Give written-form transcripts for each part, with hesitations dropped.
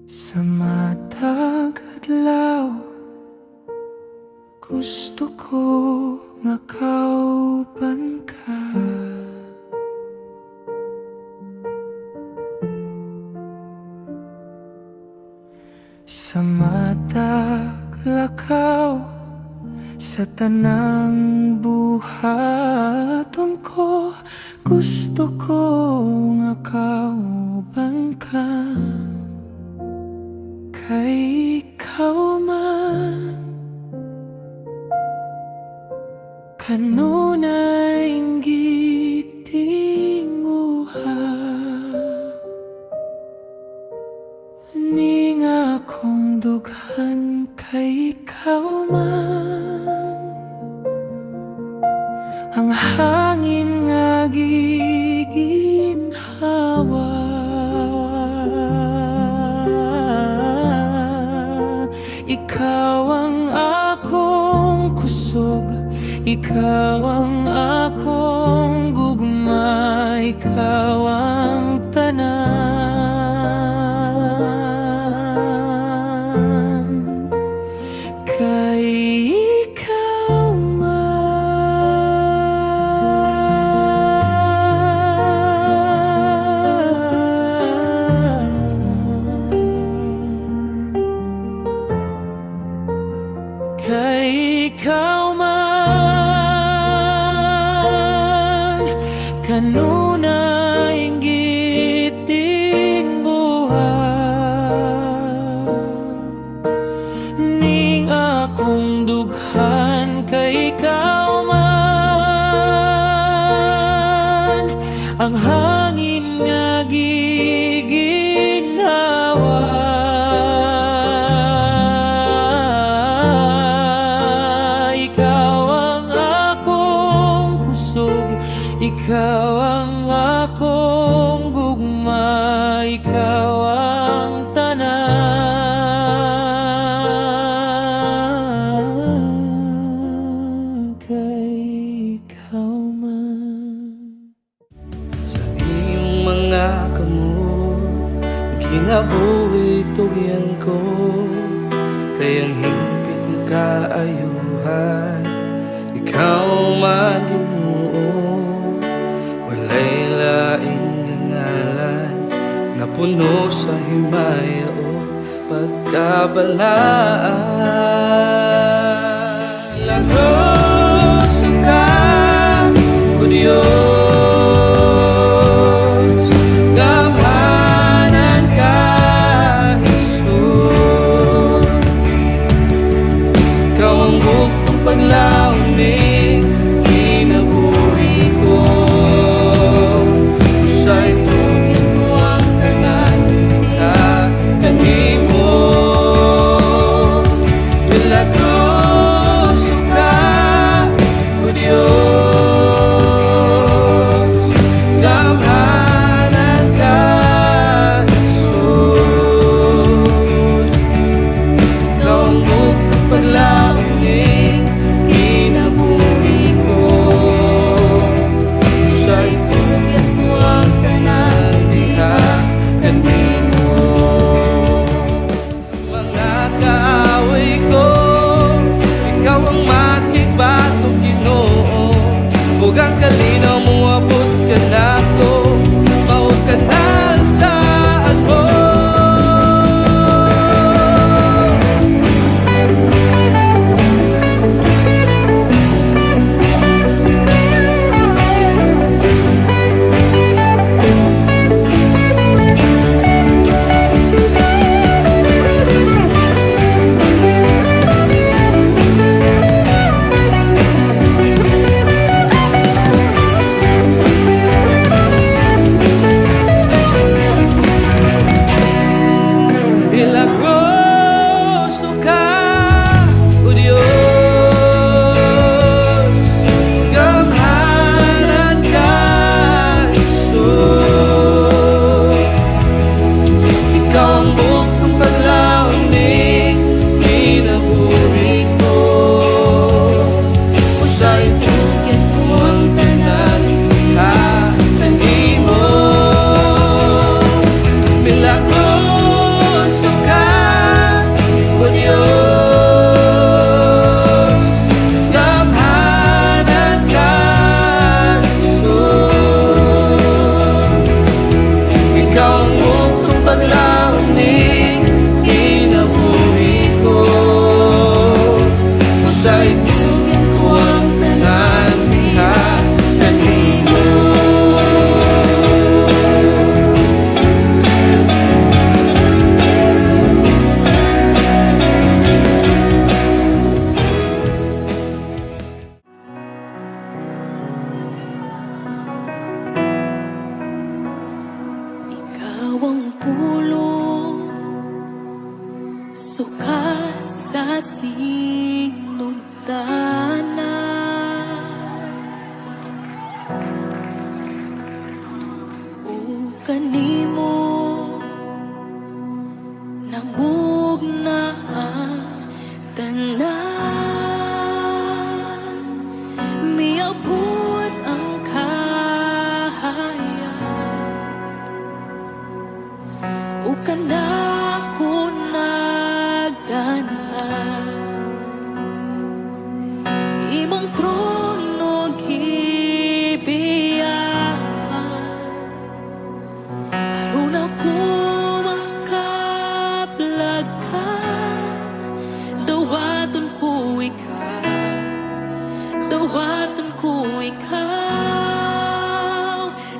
Sa matag adlaw, gusto ko nga kauban ka. Sa matag lakaw, sa tanang buhaton ko, gusto ko nga kauban ka. Kay ikaw man kanunay gitinguha, ni nga akong dughan kay ikaw man. Ang hangin nga giginhawa, ikaw ang akong kusog, ikaw ang akong gugma, ikaw ang tanan. Kay ikaw kay ikaw man kanunay gitingguha, ning akong dughan kay ikaw man. Ang hangin nga giginhawa, ikaw ang akong gugma, ikaw ang tanan. Kay ikaw man. Sa iyong mga kamot, ginabuhi tugyan ko, kayang hingpit na kaayuhan, ikaw man Ginoo. Walay laing ngalan na puno sa himaya o pagkabalaan. Lagos ka, O Diyos, gamanan ka, Jesus. Ikaw ang buktong paglaon ni kinabuhi ko. paglaon ni kinabuhi ko. Sa itugin ko ang tanan niya kanino. Ikaw ang pulong, sukat sa sinugdanan. O kanimo namugna ang tanan, miabot ang kahayag. O kanako nagdanag, imong trono gibiyahan. Aron ako makaplagkan, dawaton ko ikaw, dawaton ko ikaw.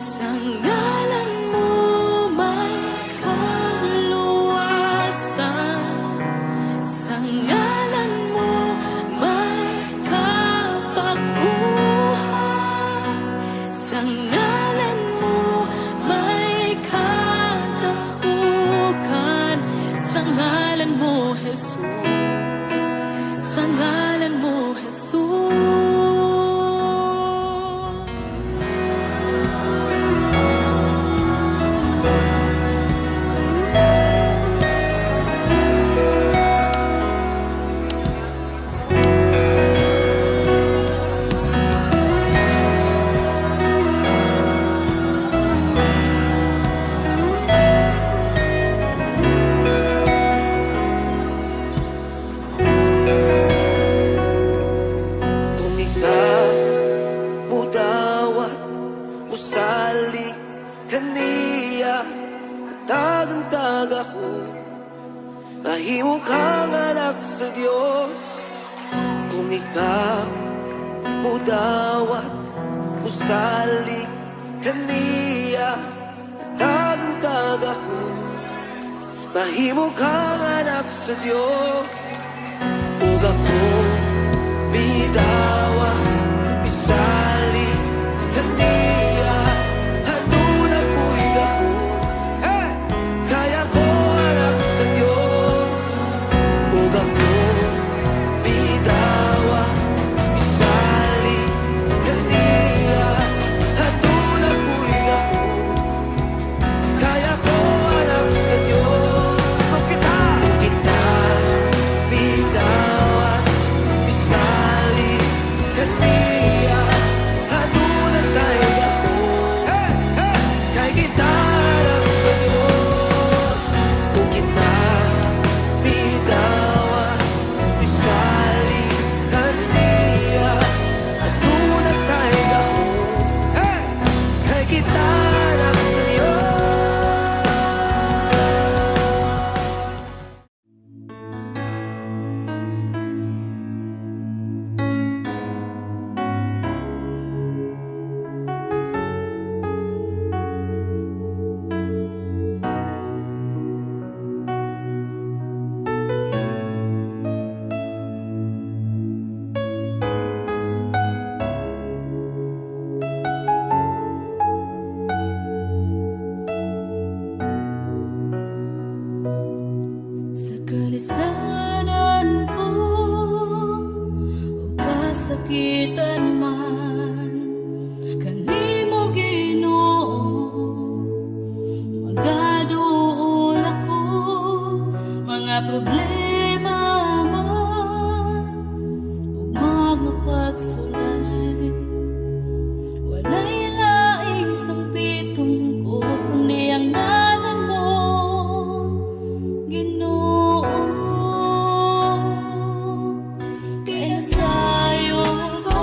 Sa ngalan mo may kaluwasan, sa ngalan mo may kapag-uhan, sa ngalan mo may kataukan, sa ngalan mo Jesus, sa ngalan mo Jesus. Kung ikaw mudawat usali kaniya tagantag ako, mahimo kang anak sa Dios. Kung ikaw mudawat usali kaniya tagantag ako, mahimo kang anak sa Dios. Ug ako bidawa bisali kaniya haduna ko'y gahom. Hey! Kaya ko anak sa Dios. Ug ako bidawa bisali kaniya haduna ko'y gahom. Kaya ko anak sa Dios. So kita bidawa bisali kaniya haduna tayo gahom. Hey! Hey! Kay kita anak sa Dios. Kung kita bidawa bisali kaniya haduna tayo gahom. Hey! Kay kita anak sa Dios. Sa kalisdanan ko o kasakitan man, kanimo Ginoo magaduol ako. Mga problema man o mga pagsulay, walay laing sangpitong ko kundi ang ngalan mo, Ginoo. Kaya nasayong ko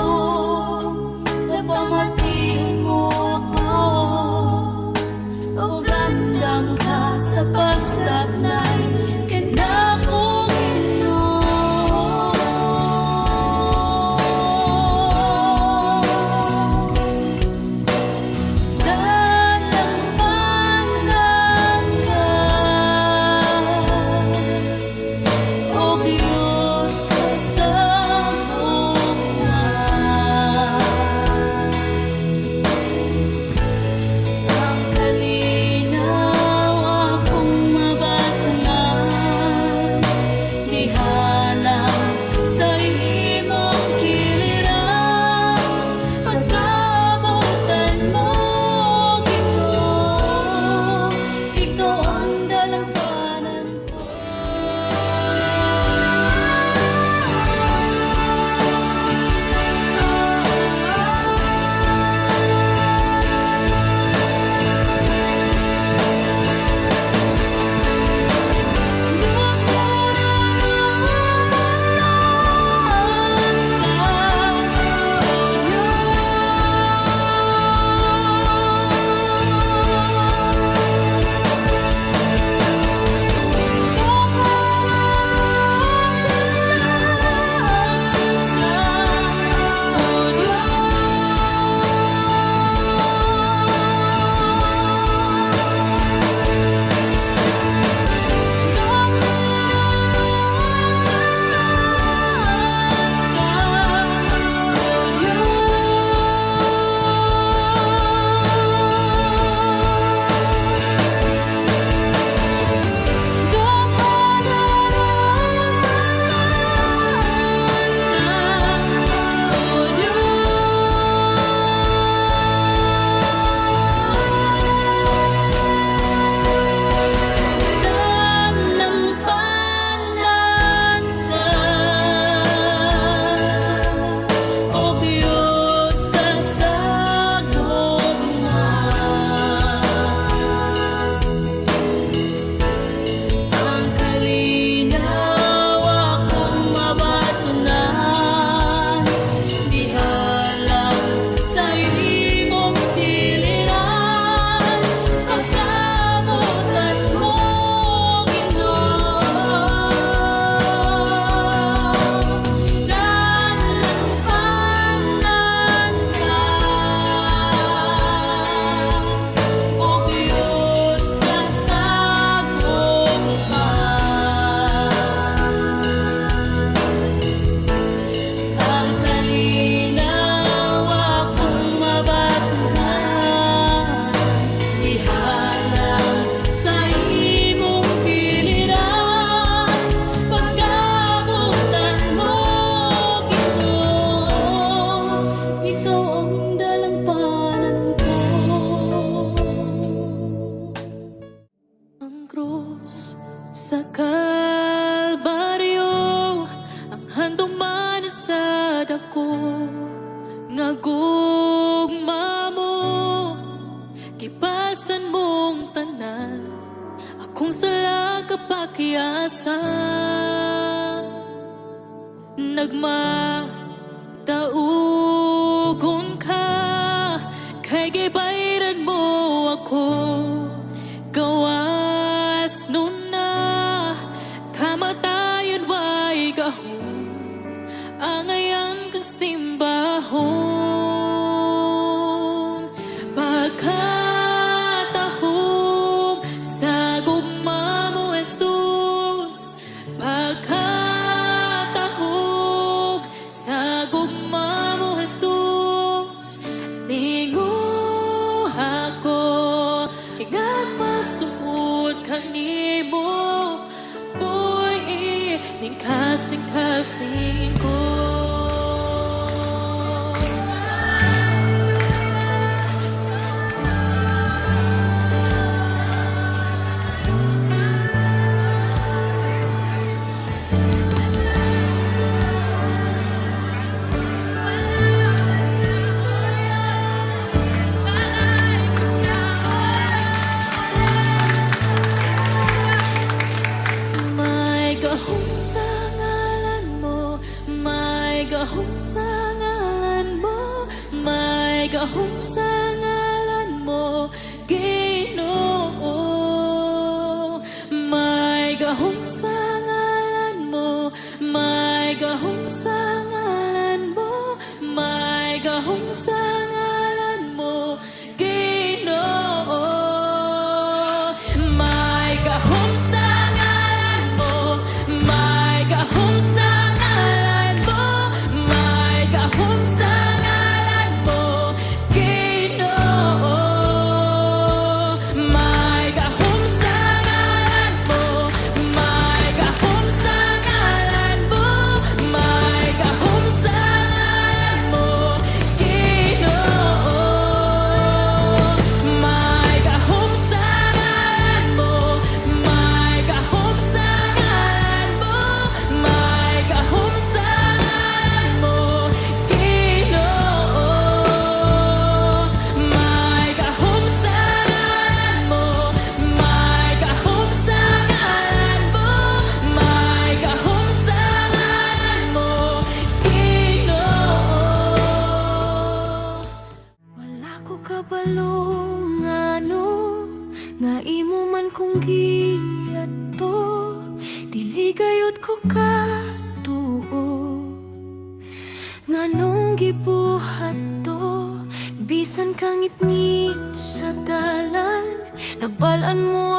krus sa Kalbaryo, ang handong manasad ako nga gugma mo, kipasan mong tanan akong sala kapakiasan. Nagmataugon ka, kay gibayran mo ako, gawas nun na, kamatayon way gahom, angayan kang simbahon. Pagkatahom sa gugma mo, Jesus, pagkatahom sa gugma mo, Jesus, ninguha ako, igagmasuod kanimo, boy, ning kasing-kasing ko. May gahom sa ngalan mo, may gahom sa ngalan mo, may gahom sa ngalan mo, Ginoo. May gahom sa ngalan mo, may gahom sa ngalan mo, may gahom sa ngalan mo, Ginoo. May gahom sa ngalan mo, may gahom sa ngalan mo, may gahom sa ngalan mo, Ginoo. May gahom sa ngalan mo, may gahom sa ngalan mo, may gahom sa ngalan mo, Ginoo. May gahom sa ngalan mo, may gahom sa ngalan mo, may gahom sa ngalan mo, Ginoo. May gahom sa ngalan mo, may gahom sa ngalan mo, may gahom sa ngalan mo, Ginoo. Wala ko kabalong ano, nga imo man kong giyato, dili gayud ko katuo, nganong gibuhat to, bisan kang itngit sa dalan, nabalaan mo